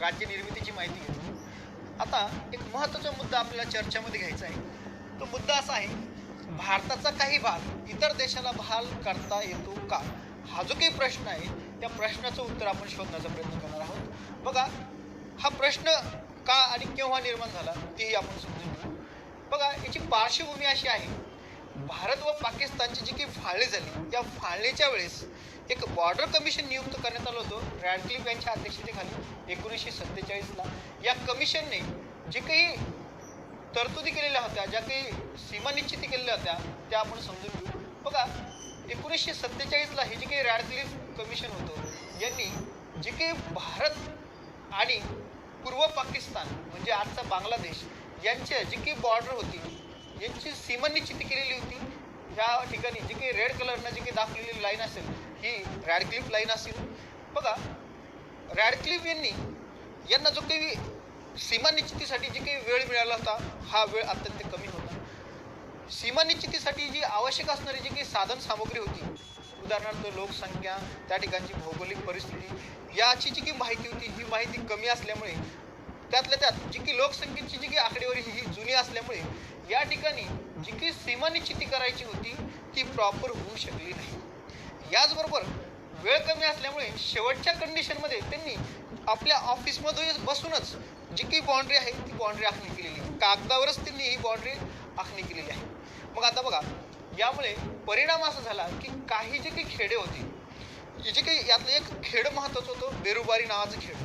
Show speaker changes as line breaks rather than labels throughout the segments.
राज्य निर्मितीची माहिती घेतो. आता एक महत्त्वाचा मुद्दा आपल्याला चर्चेमध्ये घ्यायचा आहे. तो मुद्दा असा आहे, भारताचा काही भाग इतर देशाला भाग करता येतो का? हा जो काही प्रश्न आहे त्या प्रश्नाचं उत्तर आपण शोधण्याचा प्रयत्न करणार आहोत. बघा, हा प्रश्न का आणि केव्हा निर्माण झाला तेही आपण समजून घेऊ. बघा, याची पार्श्वभूमी अशी आहे, भारत व पाकिस्तानची जी काही फाळणी झाली त्या फाळणीच्या वेळेस एक बॉर्डर कमिशन नियुक्त करण्यात आलं होतं रॅडक्लिफ यांच्या अध्यक्षतेखाली 1947ला. या कमिशनने जे काही तरतुदी केलेल्या होत्या, ज्या काही सीमा निश्चिती केलेल्या होत्या त्या आपण समजून घेऊ. बघा, 1947ला हे जे काही रॅडक्लिफ कमिशन होतं यांनी जे काही भारत आणि पूर्व पाकिस्तान म्हणजे आजचा बांगलादेश यांच्या जी काही बॉर्डर होती यांची सीमा निश्चिती केलेली होती. या ठिकाणी जी काही रेड कलरनं जी काही दाखवलेली लाईन असेल ही रॅडक्लिफ लाईन असेल. बघा, रॅडक्लिफ यांना जो काही सीमा निश्चितीसाठी जी काही वेळ मिळाला होता हा वेळ अत्यंत कमी होता. सीमा निश्चितीसाठी जी आवश्यक असणारी जी काही साधन सामग्री होती, उदाहरणार्थ लोकसंख्या, त्या ठिकाणची भौगोलिक परिस्थिती, याची जी काही माहिती होती ही माहिती कमी असल्यामुळे, त्यातल्या त्यात जी काही लोकसंख्येची जी काही आकडेवारी ही जुनी असल्यामुळे या ठिकाणी जी काही सीमा निश्चिती करायची होती ती प्रॉपर होऊ शकली नाही. याचबरोबर वेळ कमी असल्यामुळे शेवटच्या कंडिशनमध्ये त्यांनी आपल्या ऑफिसमध्ये बसूनच जी काही बाँड्री आहे ती बाँड्री आखणी केलेली आहे. कागदावरच त्यांनी ही बाँड्री आखणी केलेली आहे. मग आता बघा, यामुळे परिणाम असा झाला की काही जे काही खेडे होते, जे काही यातलं एक खेड महत्त्वाचं होतं, बेरुबारी नावाचं खेड.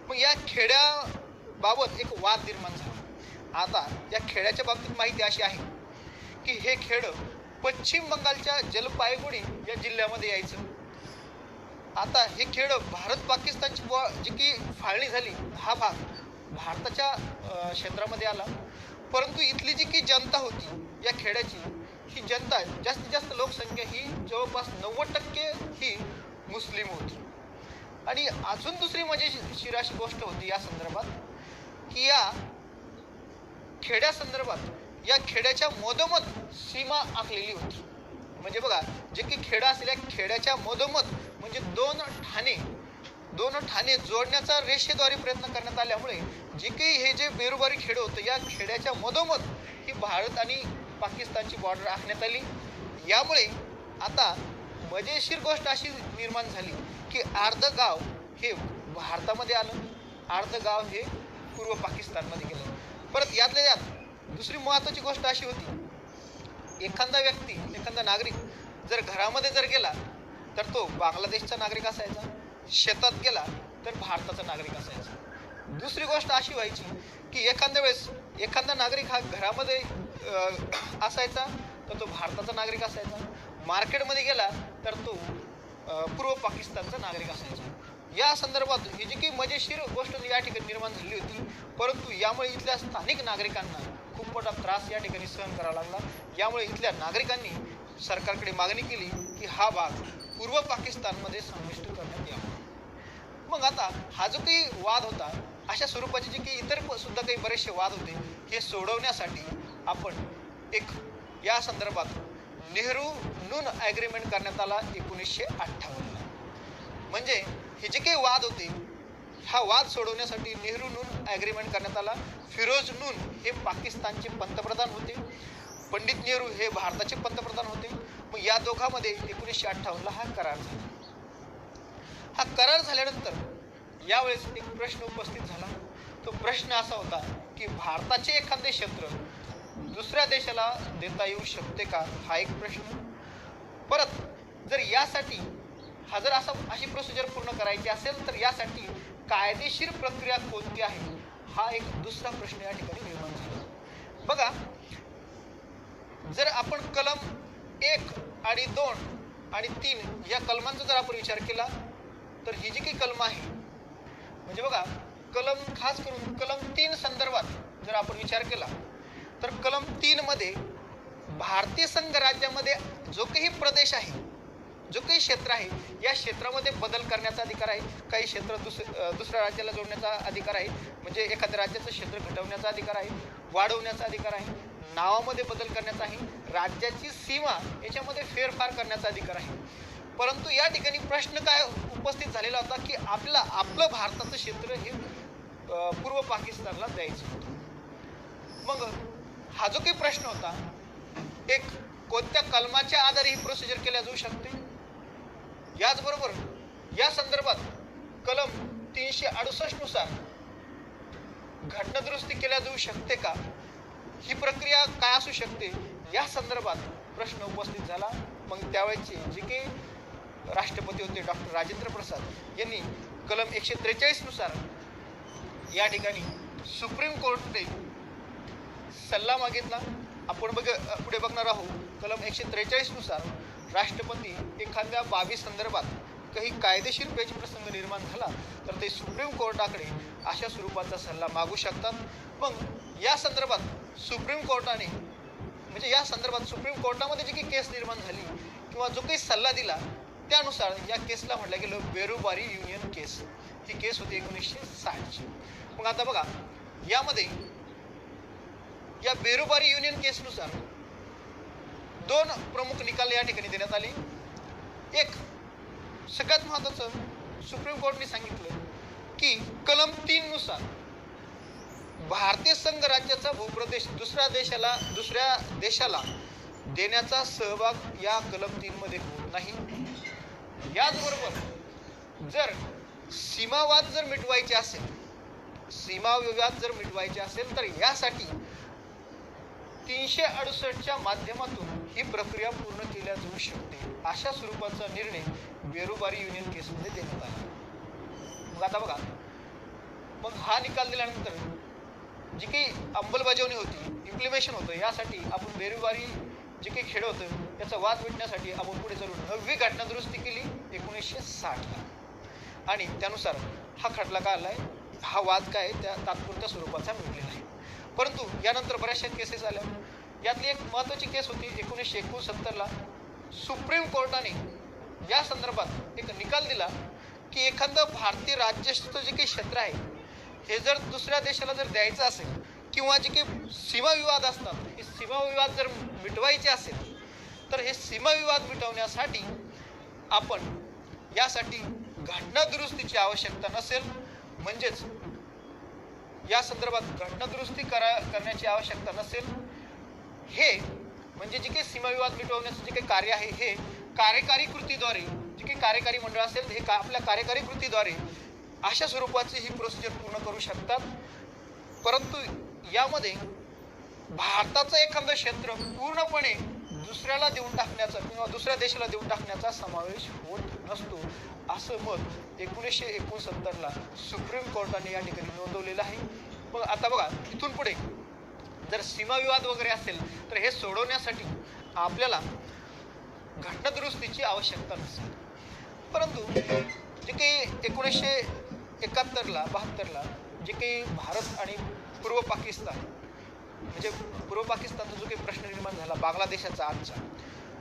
मग या खेड्याबाबत एक वाद निर्माण झाला. आता या खेड्याच्या बाबतीत माहिती अशी आहे की हे खेड पश्चिम बंगालच्या जलपायगुडी या जिल्ह्यामध्ये यायचं. आता हे खेड भारत पाकिस्तानची जी की फाळणी झाली हा भाग भारताच्या क्षेत्रामध्ये आला. परंतु इथली जी की जनता होती या खेड्याची, ही जनता जास्तीत जास्त लोकसंख्या ही जवळपास 90% ही मुस्लिम होती. आणि अजून दुसरी मजेशीर अशी गोष्ट होती या संदर्भात की या खेड्यासंदर्भात या खेड्याच्या मधोमध सीमा आखलेली होती. म्हणजे बघा, जे की खेडा असेल या खेड्याच्या मधोमध म्हणजे दोन ठाणे जोडण्याचा रेषेद्वारे प्रयत्न करण्यात आल्यामुळे जे काही हे जे बेरुबारी खेड होतं या खेड्याच्या मधोमध ही भारत आणि पाकिस्तानची बॉर्डर आखण्यात आली. यामुळे आता मजेशीर गोष्ट अशी निर्माण झाली की अर्धं गाव हे भारतामध्ये आलं, अर्धं गाव हे पूर्व पाकिस्तानमध्ये गेलं. परत यातल्या यात दुसरी महत्त्वाची गोष्ट अशी होती, एखादा व्यक्ती, एखादा नागरिक जर घरामध्ये जर गेला तर तो बांगलादेशचा नागरिक असायचा, शेतात गेला तर भारताचा नागरिक असायचा. दुसरी गोष्ट अशी व्हायची की एखाद्या वेळेस एखादा नागरिक हा घरामध्ये असायचा तर तो भारताचा नागरिक असायचा, मार्केटमध्ये गेला तर तो पूर्व पाकिस्तानचा नागरिक असायचा. या संदर्भात ही जी काही मजेशीर गोष्ट या ठिकाणी निर्माण झाली होती, परंतु यामुळे इथल्या स्थानिक नागरिकांना खूप मोठा त्रास या ठिकाणी सहन करावा लागला. यामुळे इथल्या नागरिकांनी सरकारकडे मागणी केली की हा भाग पूर्व पाकिस्तानमध्ये समाविष्ट करण्यात यावा. मग आता हा जो काही वाद होता, अशा स्वरूपाचे जे काही इतर सुद्धा काही बरेचसे वाद होते, हे सोडवण्यासाठी आपण एक या संदर्भात नेहरू नून ॲग्रीमेंट करण्यात आला 1958ला. म्हणजे हे जे काही वाद होते हा वाद सोडवण्यासाठी नेहरू नून ॲग्रीमेंट करण्यात आला. फिरोज नून हे पाकिस्तानचे पंतप्रधान होते, पंडित नेहरू हे भारताचे पंतप्रधान होते. मग या दोघांमध्ये 1958ला हा करार झाला. हा करार झाल्यानंतर यावेळेस एक प्रश्न उपस्थित झाला. तो प्रश्न असा होता की भारताचे एखादे क्षेत्र दुसऱ्या देशाला देता येऊ शकते का, हा एक प्रश्न. परत जर यासाठी जर अशी प्रोसिजर पूर्ण करायची असेल तर यासाठी कायदेशीर प्रक्रिया कोणती आहे, हा एक दुसरा प्रश्न या ठिकाणी निर्माण झाला. बघा, जर आपण कलम 1 आणि 2 आणि 3 या कलमांचा जर आपण विचार केला तर ही जी काही कलम आहे, म्हणजे बघा खास करून कलम 3 संदर्भात जर आपण विचार केला तर कलम 3 मध्ये भारतीय संघ राज्यामध्ये जो काही प्रदेश आहे, जो काही क्षेत्र आहे, या क्षेत्रामध्ये बदल करण्याचा अधिकार आहे. काही क्षेत्र दुसऱ्या राज्याला जोडण्याचा अधिकार आहे, म्हणजे एखाद्या राज्याचं क्षेत्र घटवण्याचा अधिकार आहे, वाढवण्याचा अधिकार आहे, नावामध्ये बदल करण्याचा आहे, राज्याची सीमा याच्यामध्ये फेरफार करण्याचा अधिकार आहे. परंतु या ठिकाणी प्रश्न काय उपस्थित झालेला होता की आपलं भारताचं क्षेत्र हे पूर्व पाकिस्तानला द्यायचं होतं. मग हा जो काही प्रश्न होता, एक कोणत्या कलमाच्या आधारे ही प्रोसिजर केल्या जाऊ शकते, याचबरोबर या संदर्भात कलम 368 नुसार घटनादुरुस्ती केल्या जाऊ शकते का, ही प्रक्रिया काय असू शकते, या संदर्भात प्रश्न उपस्थित झाला. मग त्यावेळेचे जे काही राष्ट्रपती होते डॉक्टर राजेंद्र प्रसाद यांनी कलम 143 नुसार या ठिकाणी सुप्रीम कोर्टने सल्ला मागितला. आपण पुढे बघणार आहोत. कलम 143 नुसार राष्ट्रपती एखाद्या बाबी संदर्भात काही कायदेशीर पेचप्रसंग निर्माण झाला तर ते सुप्रीम कोर्टाकडे अशा स्वरूपाचा सल्ला मागू शकतात. मग या संदर्भात सुप्रीम कोर्टाने या संदर्भात सुप्रीम कोर्टामध्ये जी काही केस निर्माण झाली किंवा जो काही सल्ला दिला त्यानुसार या केसला म्हटलं गेलं बेरुबारी युनियन केस. ही केस होती 1960ची. मग आता बघा, यामध्ये या बेरुबारी युनियन केसनुसार 2 प्रमुख निकाल या ठिकाणी देण्यात आले. एक सगळ्यात महत्वाचं, सुप्रीम कोर्टने सांगितलं की कलम 3 नुसार भारतीय संघ राज्याचा भूप्रदेश दुसऱ्या देशाला देण्याचा सहभाग या कलम 3 मध्ये होत नाही. याचबरोबर जर सीमावाद जर मिटवायचे असेल, सीमाविवाद जर मिटवायचे असेल तर यासाठी 368च्या माध्यमातून ही प्रक्रिया पूर्ण केल्या जाऊ शकते. अशा स्वरूपाचा निर्णय बेरुबारी युनियन केसमध्ये देण्यात आला. मग आता बघा, मग हा निकाल दिल्यानंतर जी काही अंमलबजावणी होती, इम्प्लिमेशन होतं, यासाठी आपण बेरुबारी जे काही खेळ होतं त्याचा वाद मिटण्यासाठी आपण पुढे चालून 9वी घटनादुरुस्ती केली 1960ला. आणि त्यानुसार हा खटला काय आलाय, हा वाद काय त्या तात्पुरत्या स्वरूपाचा मिटलेला आहे. परंतु यानंतर बऱ्याचशा केसेस आल्या. यातली एक महत्त्वाची केस होती 1969ला. सुप्रीम कोर्टाने या संदर्भात एक निकाल दिला की एखादं भारतीय राज्याचं जे काही क्षेत्र आहे हे जर दुसऱ्या देशाला जर द्यायचं असेल किंवा जे काही सीमाविवाद असतात, हे सीमाविवाद जर मिटवायचे असेल तर हे सीमाविवाद मिटवण्यासाठी आपण यासाठी घटनादुरुस्तीची आवश्यकता नसेल. म्हणजेच या संदर्भात घटनादुरुस्ती करण्याची आवश्यकता नसेल. हे म्हणजे जे काही सीमाविवाद मिटवण्याचं जे काही कार्य आहे हे कार्यकारी कृतीद्वारे, जे काही कार्यकारी मंडळ असेल हे आपल्या कार्यकारी कृतीद्वारे अशा स्वरूपाची ही प्रोसिजर पूर्ण करू शकतात. परंतु यामध्ये भारताचं एखादं क्षेत्र पूर्णपणे दुसऱ्याला देऊन टाकण्याचा किंवा दुसऱ्या देशाला देऊन टाकण्याचा समावेश होत नसतो, असं मत 1969ला सुप्रीम कोर्टाने या ठिकाणी नोंदवलेलं आहे. मग आता बघा, इथून पुढे जर सीमाविवाद वगैरे असेल तर हे सोडवण्यासाठी आपल्याला घटनादुरुस्तीची आवश्यकता नसेल. परंतु जे काही 1971ला 72ला जे काही भारत आणि पूर्व पाकिस्तान पूर्व पाकिस्तानचा जो काही प्रश्न निर्माण झाला बांगलादेशाचा आजचा,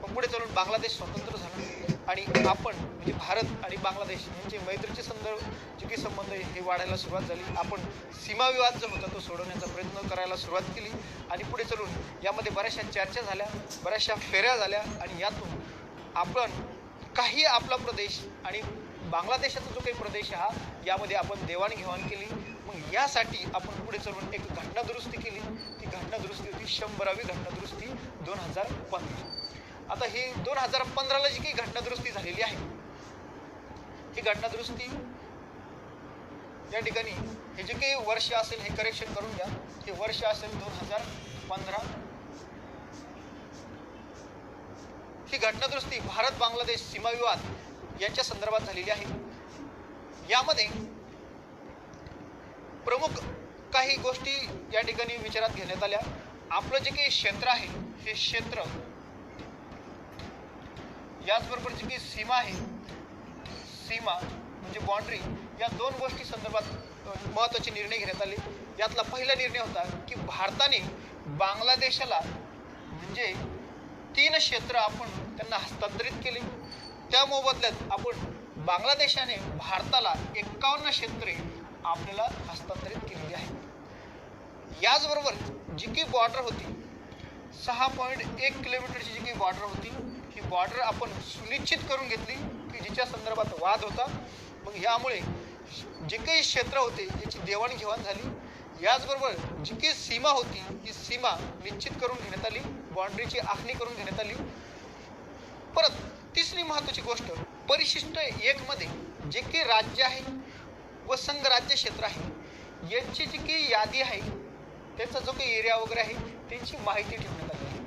मग पुढे चालून बांगलादेश स्वतंत्र झाला आणि आपण भारत आणि बांगलादेश यांचे मैत्रीचे जे काही संबंध हे वाढायला सुरुवात झाली. आपण सीमाविवाद जो होता तो सोडवण्याचा प्रयत्न करायला सुरुवात केली आणि पुढे चालून यामध्ये बऱ्याचशा चर्चा झाल्या, बऱ्याचशा फेऱ्या झाल्या आणि यातून आपण काही आपला प्रदेश आणि बांगलादेशाचा जो काही प्रदेश हा यामध्ये आपण देवाणघेवाण केली. मग यासाठी आपण पुढे चालून एक घटनादुरुस्ती केली. ती घटनादुरुस्ती होती 100वी घटनादुरुस्ती 2015. आता ही 2015ला जी काही घटनादुरुस्ती झालेली आहे ही घटनादुरुस्ती या ठिकाणी हे जे काही वर्ष असेल हे करेक्शन करून घ्या. हे वर्ष असेल 2015. ही घटनादुरुस्ती भारत बांगलादेश सीमाविवाद यांच्या संदर्भात झालेली आहे. यामध्ये प्रमुख काही गोष्टी या ठिकाणी विचारात घेण्यात आल्या. आपलं जे काही क्षेत्र आहे हे क्षेत्र, याचबरोबर जी काही सीमा आहे, सीमा म्हणजे बाउंड्री, या 2 गोष्टी संदर्भात महत्त्वाचे निर्णय घेण्यात आले. यातला पहिला निर्णय होता की भारताने बांगलादेशाला 3 क्षेत्र आपण त्यांना हस्तांतरित केले. त्या मोबदल्यात आपण बांगलादेशाने भारताला 51 क्षेत्रे आपल्याला हस्तांतरित केलेली आहे. याचबरोबर जी काही बॉर्डर होती 6.1 किलोमीटरची जी काही बॉर्डर होती, ही बॉर्डर आपण सुनिश्चित करून घेतली की जिच्या संदर्भात वाद होता. मग यामुळे जे काही क्षेत्र होते याची देवाणघेवाण झाली. याचबरोबर जी काही सीमा होती ही सीमा निश्चित करून घेण्यात आली, बाउंड्रीची आखणी करून घेण्यात आली. परत तिसरी महत्वाची गोष्ट, परिशिष्ट 1 मध्ये जे काही राज्य आहे व संघ राज्य क्षेत्र आहे यांची जी काही यादी आहे, त्यांचा जो काही एरिया वगैरे आहे त्यांची माहिती ठेवण्यात आली आहे.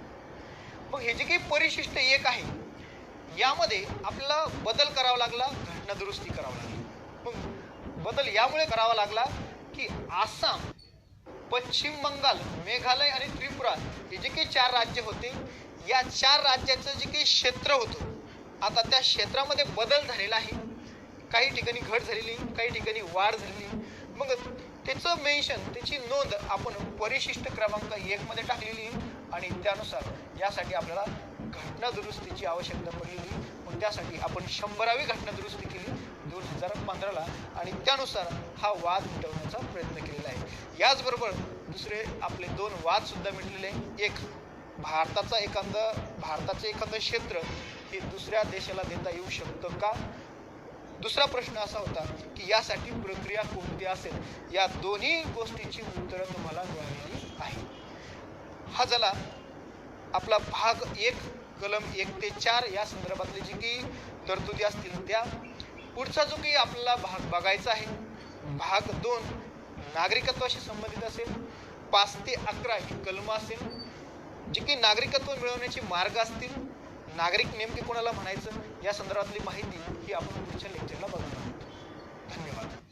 मग हे जे काही परिशिष्ट 1 आहे यामध्ये आपल्याला बदल करावा लागला, घटना दुरुस्ती करावी लागली. मग बदल यामुळे करावा लागला की आसाम, पश्चिम बंगाल, मेघालय आणि त्रिपुरा हे जे काही 4 राज्य होते, या 4 राज्याचं जे काही क्षेत्र होतं आता त्या क्षेत्रामध्ये बदल झालेला आहे. काही ठिकाणी घट झालेली, काही ठिकाणी वाढ झालेली. मग त्याचं मेन्शन, त्याची नोंद आपण परिशिष्ट क्रमांक 1 मध्ये टाकलेली आणि त्यानुसार यासाठी आपल्याला घटना दुरुस्तीची आवश्यकता पडलेली. मग त्यासाठी आपण 100वी घटना दुरुस्ती केली 2015ला आणि त्यानुसार हा वाद मिटवण्याचा प्रयत्न केलेला आहे. याचबरोबर दुसरे आपले 2 वाद सुद्धा मिटलेले आहे. एक, भारताचं एखादं क्षेत्र हे दुसऱ्या देशाला देता येऊ शकतं का? दुसरा प्रश्न असा होता की यासाठी प्रक्रिया कोणती असेल? या दोन्ही गोष्टींची उत्तरं तुम्हाला मिळालेली आहे. हा झाला आपला भाग 1 कलम 1 ते 4 या संदर्भातले जी काही तरतुदी असतील त्या. पुढचा जो काही आपल्याला भाग बघायचा आहे भाग 2 नागरिकत्वाशी संबंधित असेल. 5 ते 11 ही कलम असेल, जे काही नागरिकत्व मिळवण्याचे मार्ग असतील, नागरिक नेमके कोणाला म्हणायचं या संदर्भातली माहिती ही आपण पुढच्या लेक्चरला बघणार आहोत. धन्यवाद.